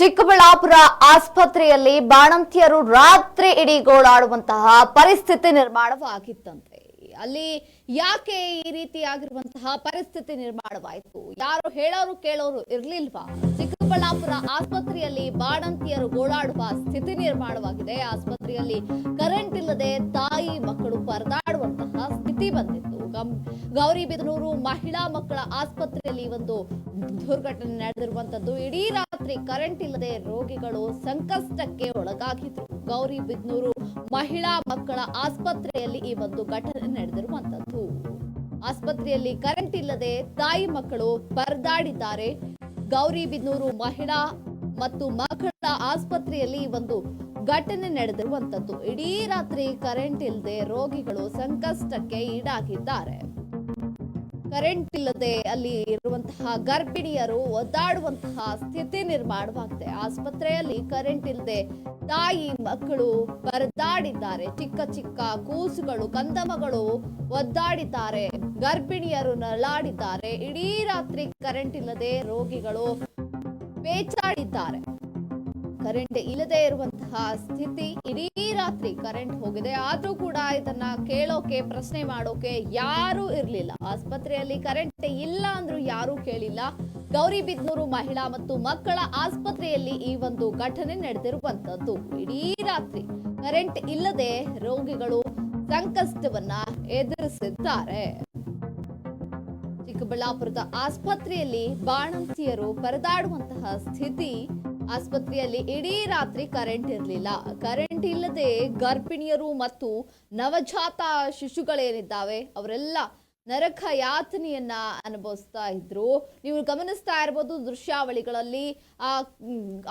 ಚಿಕ್ಕಬಳ್ಳಾಪುರ ಆಸ್ಪತ್ರೆಯಲ್ಲಿ ಬಾಣಂತಿಯರು ರಾತ್ರಿ ಇಡೀ ಗೋಳಾಡುವಂತಹ ಪರಿಸ್ಥಿತಿ ನಿರ್ಮಾಣವಾಗಿತ್ತಂತೆ. ಅಲ್ಲಿ ಯಾಕೆ ಈ ರೀತಿಯಾಗಿರುವಂತಹ ಪರಿಸ್ಥಿತಿ ನಿರ್ಮಾಣವಾಯಿತು? ಯಾರು ಹೇಳೋರು ಕೇಳೋರು ಇರ್ಲಿಲ್ವಾ? ಚಿಕ್ಕಬಳ್ಳಾಪುರ ಆಸ್ಪತ್ರೆಯಲ್ಲಿ ಬಾಣಂತಿಯರು ಗೋಳಾಡುವ ಸ್ಥಿತಿ ನಿರ್ಮಾಣವಾಗಿದೆ. ಆಸ್ಪತ್ರೆಯಲ್ಲಿ ಕರೆಂಟ್ ಇಲ್ಲದೆ ತಾಯಿ ಮಕ್ಕಳು ಪರದಾಡುವಂತಹ ಸ್ಥಿತಿ ಬಂದಿತ್ತು. ಗೌರಿಬಿದನೂರು ಮಹಿಳಾ ಮಕ್ಕಳ ಆಸ್ಪತ್ರೆಯಲ್ಲಿ ಒಂದು ದುರ್ಘಟನೆ ನಡೆದಿರುವಂತದ್ದು. ಇಡೀ ರಾತ್ರಿ ಕರೆಂಟ್ ಇಲ್ಲದೆ ರೋಗಿಗಳು ಸಂಕಷ್ಟಕ್ಕೆ ಒಳಗಾಗಿದ್ರು. ಗೌರಿಬಿದನೂರು ಮಹಿಳಾ ಮಕ್ಕಳ ಆಸ್ಪತ್ರೆಯಲ್ಲಿ ಈ ಒಂದು ಘಟನೆ ನಡೆದಿರುವಂತದ್ದು. ಆಸ್ಪತ್ರೆಯಲ್ಲಿ ಕರೆಂಟ್ ಇಲ್ಲದೆ ತಾಯಿ ಮಕ್ಕಳು ಪರದಾಡಿದ್ದಾರೆ. ಗೌರಿಬಿದನೂರು ಮಹಿಳಾ ಮತ್ತು ಮಕ್ಕಳ ಆಸ್ಪತ್ರೆಯಲ್ಲಿ ಒಂದು ಘಟನೆ ನಡೆದಿರುವಂತದ್ದು. ಇಡೀ ರಾತ್ರಿ ಕರೆಂಟ್ ಇಲ್ಲದೆ ರೋಗಿಗಳು ಸಂಕಷ್ಟಕ್ಕೆ ಈಡಾಗಿದ್ದಾರೆ. ಕರೆಂಟ್ ಇಲ್ಲದೆ ಅಲ್ಲಿ ಇರುವಂತಹ ಗರ್ಭಿಣಿಯರು ಒದ್ದಾಡುವಂತಹ ಸ್ಥಿತಿ ನಿರ್ಮಾಣವಾಗಿದೆ. ಆಸ್ಪತ್ರೆಯಲ್ಲಿ ಕರೆಂಟ್ ಇಲ್ಲದೆ ತಾಯಿ ಮಕ್ಕಳು ಪರದಾಡಿದ್ದಾರೆ. ಚಿಕ್ಕ ಚಿಕ್ಕ ಕೂಸುಗಳು ಕಂದಮಗಳು ಒದ್ದಾಡಿದ್ದಾರೆ. ಗರ್ಭಿಣಿಯರು ನರಳಾಡಿದ್ದಾರೆ. ಇಡೀ ರಾತ್ರಿ ಕರೆಂಟ್ ಇಲ್ಲದೆ ರೋಗಿಗಳು ಪೇಚಾಡಿದ್ದಾರೆ. ಕರೆಂಟ್ ಇಲ್ಲದೆ ಇರುವಂತಹ ಸ್ಥಿತಿ. ಇಡೀ ರಾತ್ರಿ ಕರೆಂಟ್ ಹೋಗಿದೆ, ಆದ್ರೂ ಕೂಡ ಇದನ್ನ ಕೇಳೋಕೆ ಪ್ರಶ್ನೆ ಮಾಡೋಕೆ ಯಾರು ಇರ್ಲಿಲ್ಲ. ಆಸ್ಪತ್ರೆಯಲ್ಲಿ ಕರೆಂಟ್ ಇಲ್ಲ ಅಂದ್ರೂ ಯಾರು ಕೇಳಿಲ್ಲ. ಗೌರಿಬಿದನೂರು ಮಹಿಳಾ ಮತ್ತು ಮಕ್ಕಳ ಆಸ್ಪತ್ರೆಯಲ್ಲಿ ಈ ಒಂದು ಘಟನೆ ನಡೆದಿರುವಂತದ್ದು. ಇಡೀ ರಾತ್ರಿ ಕರೆಂಟ್ ಇಲ್ಲದೆ ರೋಗಿಗಳು ಸಂಕಷ್ಟವನ್ನ ಎದುರಿಸಿದ್ದಾರೆ. ಚಿಕ್ಕಬಳ್ಳಾಪುರದ ಆಸ್ಪತ್ರೆಯಲ್ಲಿ ಬಾಣಂತಿಯರು ಪರದಾಡುವಂತಹ ಸ್ಥಿತಿ. ಆಸ್ಪತ್ರೆಯಲ್ಲಿ ಇಡೀ ರಾತ್ರಿ ಕರೆಂಟ್ ಇರಲಿಲ್ಲ. ಕರೆಂಟ್ ಇಲ್ಲದೆ ಗರ್ಭಿಣಿಯರು ಮತ್ತು ನವಜಾತ ಶಿಶುಗಳೇನಿದ್ದಾವೆ ಅವರೆಲ್ಲ ನರಕ ಯಾತನೆಯನ್ನ ಅನುಭವಿಸ್ತಾ ಇದ್ರು. ನೀವು ಗಮನಿಸ್ತಾ ಇರಬಹುದು ದೃಶ್ಯಾವಳಿಗಳಲ್ಲಿ.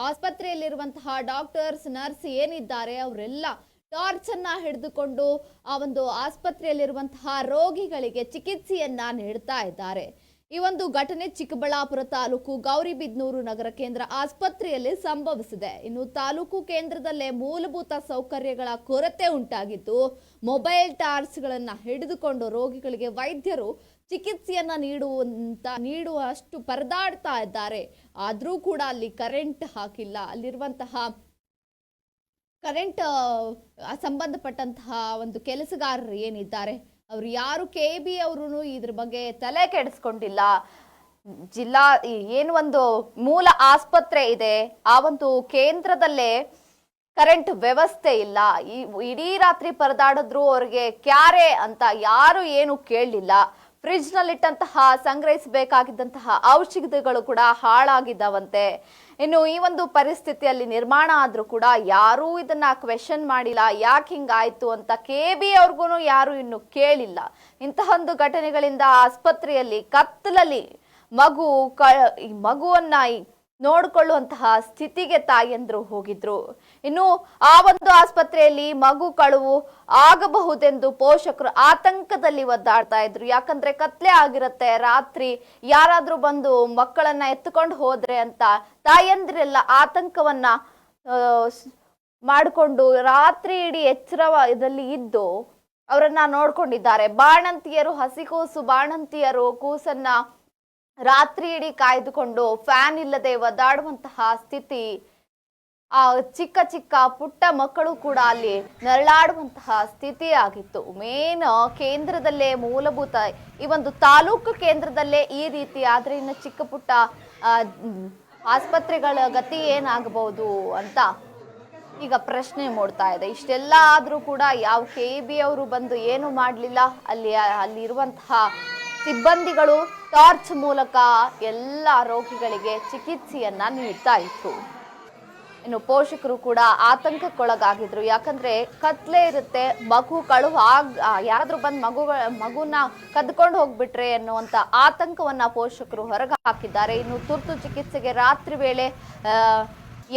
ಆಸ್ಪತ್ರೆಯಲ್ಲಿರುವಂತಹ ಡಾಕ್ಟರ್ಸ್ ನರ್ಸ್ ಏನಿದ್ದಾರೆ ಅವರೆಲ್ಲ ಟಾರ್ಚ್ ಅನ್ನ ಹಿಡಿದುಕೊಂಡು ಆ ಒಂದು ಆಸ್ಪತ್ರೆಯಲ್ಲಿರುವಂತಹ ರೋಗಿಗಳಿಗೆ ಚಿಕಿತ್ಸೆಯನ್ನ ನೀಡ್ತಾ ಇದ್ದಾರೆ. ಈ ಒಂದು ಘಟನೆ ಚಿಕ್ಕಬಳ್ಳಾಪುರ ತಾಲೂಕು ಗೌರಿಬಿದನೂರು ನಗರ ಕೇಂದ್ರ ಆಸ್ಪತ್ರೆಯಲ್ಲಿ ಸಂಭವಿಸಿದೆ. ಇನ್ನು ತಾಲೂಕು ಕೇಂದ್ರದಲ್ಲೇ ಮೂಲಭೂತ ಸೌಕರ್ಯಗಳ ಕೊರತೆ ಉಂಟಾಗಿದ್ದು, ಮೊಬೈಲ್ ಟಾರ್ಚ್ಗಳನ್ನ ಹಿಡಿದುಕೊಂಡು ರೋಗಿಗಳಿಗೆ ವೈದ್ಯರು ಚಿಕಿತ್ಸೆಯನ್ನ ನೀಡುವಷ್ಟು ಪರದಾಡ್ತಾ ಇದ್ದಾರೆ. ಆದ್ರೂ ಕೂಡ ಅಲ್ಲಿ ಕರೆಂಟ್ ಹಾಕಿಲ್ಲ. ಅಲ್ಲಿರುವಂತಹ ಕರೆಂಟ್ ಸಂಬಂಧಪಟ್ಟಂತಹ ಒಂದು ಕೆಲಸಗಾರರು ಏನಿದ್ದಾರೆ ಅವ್ರು ಯಾರು KB ಅವರು ಇದ್ರ ಬಗ್ಗೆ ತಲೆ ಕೆಡಿಸ್ಕೊಂಡಿಲ್ಲ. ಜಿಲ್ಲಾ ಏನು ಒಂದು ಮೂಲ ಆಸ್ಪತ್ರೆ ಇದೆ ಆ ಒಂದು ಕೇಂದ್ರದಲ್ಲೇ ಕರೆಂಟ್ ವ್ಯವಸ್ಥೆ ಇಲ್ಲ. ಇಡೀ ರಾತ್ರಿ ಪರದಾಡಿದ್ರು ಅವ್ರಿಗೆ ಕ್ಯಾರೆ ಅಂತ ಯಾರು ಏನು ಕೇಳಲಿಲ್ಲ. ಫ್ರಿಡ್ಜ್ ನಲ್ಲಿಟ್ಟಂತಹ ಸಂಗ್ರಹಿಸಬೇಕಾಗಿದ್ದಂತಹ ಔಷಧಿಗಳು ಕೂಡ ಹಾಳಾಗಿದ್ದಾವಂತೆ. ಇನ್ನು ಈ ಒಂದು ಪರಿಸ್ಥಿತಿಯಲ್ಲಿ ನಿರ್ಮಾಣ ಆದ್ರೂ ಕೂಡ ಯಾರೂ ಇದನ್ನ ಕ್ವೆಶನ್ ಮಾಡಿಲ್ಲ. ಯಾಕೆ ಹಿಂಗಾಯ್ತು ಅಂತ KB ಅವ್ರಿಗೂ ಯಾರು ಇನ್ನು ಕೇಳಿಲ್ಲ. ಇಂತಹ ಒಂದು ಘಟನೆಗಳಿಂದ ಆಸ್ಪತ್ರೆಯಲ್ಲಿ ಕತ್ತಲಲ್ಲಿ ಮಗುವನ್ನ ನೋಡ್ಕೊಳ್ಳುವಂತಹ ಸ್ಥಿತಿಗೆ ತಾಯಂದ್ರು ಹೋಗಿದ್ರು. ಇನ್ನು ಆ ಒಂದು ಆಸ್ಪತ್ರೆಯಲ್ಲಿ ಮಗು ಕಳುವು ಆಗಬಹುದೆಂದು ಪೋಷಕರು ಆತಂಕದಲ್ಲಿ ಒದ್ದಾಡ್ತಾ ಇದ್ರು. ಯಾಕಂದ್ರೆ ಕತ್ಲೆ ಆಗಿರತ್ತೆ, ರಾತ್ರಿ ಯಾರಾದ್ರೂ ಬಂದು ಮಕ್ಕಳನ್ನ ಎತ್ತುಕೊಂಡು ಹೋದ್ರೆ ಅಂತ ತಾಯಂದ್ರೆಲ್ಲ ಆತಂಕವನ್ನ ಮಾಡಿಕೊಂಡು ರಾತ್ರಿ ಇಡೀ ಎಚ್ಚರದಲ್ಲಿ ಇದ್ದು ಅವರನ್ನ ನೋಡ್ಕೊಂಡಿದ್ದಾರೆ. ಬಾಣಂತಿಯರು ಹಸಿಕೂಸು ಬಾಣಂತಿಯರು ಕೂಸನ್ನ ರಾತ್ರಿ ಇಡೀ ಕಾಯ್ದುಕೊಂಡು ಫ್ಯಾನ್ ಇಲ್ಲದೆ ಒದ್ದಾಡುವಂತಹ ಸ್ಥಿತಿ. ಆ ಚಿಕ್ಕ ಚಿಕ್ಕ ಪುಟ್ಟ ಮಕ್ಕಳು ಕೂಡ ಅಲ್ಲಿ ನರಳಾಡುವಂತಹ ಸ್ಥಿತಿ ಆಗಿತ್ತು. ಮೇನ್ ಕೇಂದ್ರದಲ್ಲೇ ಮೂಲಭೂತ ಈ ಒಂದು ತಾಲೂಕು ಕೇಂದ್ರದಲ್ಲೇ ಈ ರೀತಿ ಆದ್ರೆ ಇನ್ನು ಚಿಕ್ಕ ಪುಟ್ಟ ಆಸ್ಪತ್ರೆಗಳ ಗತಿ ಏನಾಗಬಹುದು ಅಂತ ಈಗ ಪ್ರಶ್ನೆ ಮೂಡ್ತಾ ಇದೆ. ಇಷ್ಟೆಲ್ಲ ಆದ್ರೂ ಕೂಡ ಯಾವ KB ಅವರು ಬಂದು ಏನು ಮಾಡ್ಲಿಲ್ಲ. ಅಲ್ಲಿ ಇರುವಂತಹ ಸಿಬ್ಬಂದಿಗಳು ಟಾರ್ಚ್ ಮೂಲಕ ಎಲ್ಲ ರೋಗಿಗಳಿಗೆ ಚಿಕಿತ್ಸೆಯನ್ನ ನೀಡ್ತಾ ಇತ್ತು. ಇನ್ನು ಪೋಷಕರು ಕೂಡ ಆತಂಕಕ್ಕೊಳಗಾಗಿದ್ರು. ಯಾಕಂದ್ರೆ ಕತ್ಲೆ ಇರುತ್ತೆ, ಮಗು ಯಾರಾದ್ರೂ ಬಂದ್ ಮಗುನ ಕದ್ಕೊಂಡು ಹೋಗ್ಬಿಟ್ರೆ ಅನ್ನುವಂತ ಆತಂಕವನ್ನ ಪೋಷಕರು ಹೊರಗೆ ಹಾಕಿದ್ದಾರೆ. ಇನ್ನು ತುರ್ತು ಚಿಕಿತ್ಸೆಗೆ ರಾತ್ರಿ ವೇಳೆ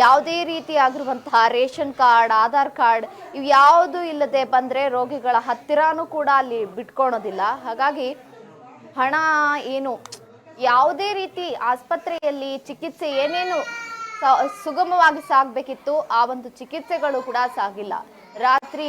ಯಾವುದೇ ರೀತಿ ಆಗಿರುವಂತಹ ರೇಷನ್ ಕಾರ್ಡ್ ಆಧಾರ್ ಕಾರ್ಡ್ ಇವು ಯಾವುದು ಇಲ್ಲದೆ ಬಂದ್ರೆ ರೋಗಿಗಳ ಹತ್ತಿರಾನು ಕೂಡ ಅಲ್ಲಿ ಬಿಟ್ಕೊಳೋದಿಲ್ಲ. ಹಾಗಾಗಿ ಹಣ ಏನು ಯಾವುದೇ ರೀತಿ ಆಸ್ಪತ್ರೆಯಲ್ಲಿ ಚಿಕಿತ್ಸೆ ಏನೇನು ಸುಗಮವಾಗಿ ಸಾಗಬೇಕಿತ್ತು ಆ ಒಂದು ಚಿಕಿತ್ಸೆಗಳು ಕೂಡ ಸಾಗಿಲ್ಲ. ರಾತ್ರಿ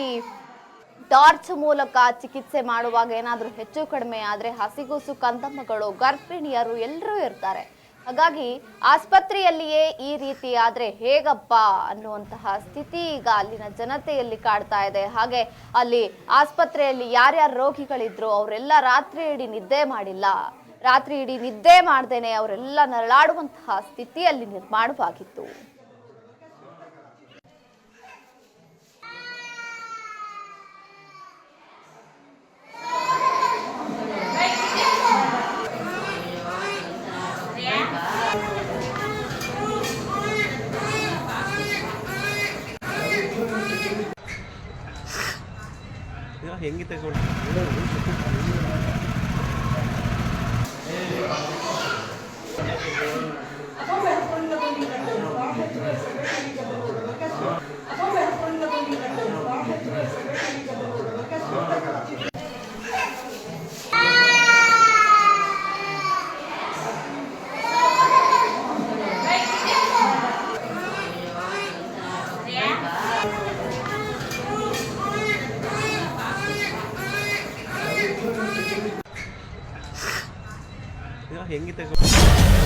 ಟಾರ್ಚ್ ಮೂಲಕ ಚಿಕಿತ್ಸೆ ಮಾಡುವಾಗ ಏನಾದರೂ ಹೆಚ್ಚು ಕಡಿಮೆ ಆದ್ರೆ ಹಸಿಗೂಸು ಕಂದಮ್ಮಗಳು ಗರ್ಭಿಣಿಯರು ಎಲ್ಲರೂ ಇರ್ತಾರೆ. ಹಾಗಾಗಿ ಆಸ್ಪತ್ರೆಯಲ್ಲಿಯೇ ಈ ರೀತಿ ಆದ್ರೆ ಹೇಗಪ್ಪ ಅನ್ನುವಂತಹ ಸ್ಥಿತಿ ಈಗ ಅಲ್ಲಿನ ಜನತೆಯಲ್ಲಿ ಕಾಡ್ತಾ ಇದೆ. ಹಾಗೆ ಅಲ್ಲಿ ಆಸ್ಪತ್ರೆಯಲ್ಲಿ ಯಾರ್ಯಾರು ರೋಗಿಗಳಿದ್ರು ಅವರೆಲ್ಲ ರಾತ್ರಿ ಇಡೀ ನಿದ್ದೆ ಮಾಡಿಲ್ಲ. ರಾತ್ರಿ ಇಡೀ ನಿದ್ದೆ ಮಾಡ್ದೇನೆ ಅವರೆಲ್ಲ ನರಳಾಡುವಂತಹ ಸ್ಥಿತಿಯಲ್ಲಿ ನಿರ್ಮಾಣವಾಗಿತ್ತು. ಹೆಂಗಿತ್ತು ಹೆಂಗಿತ್ತು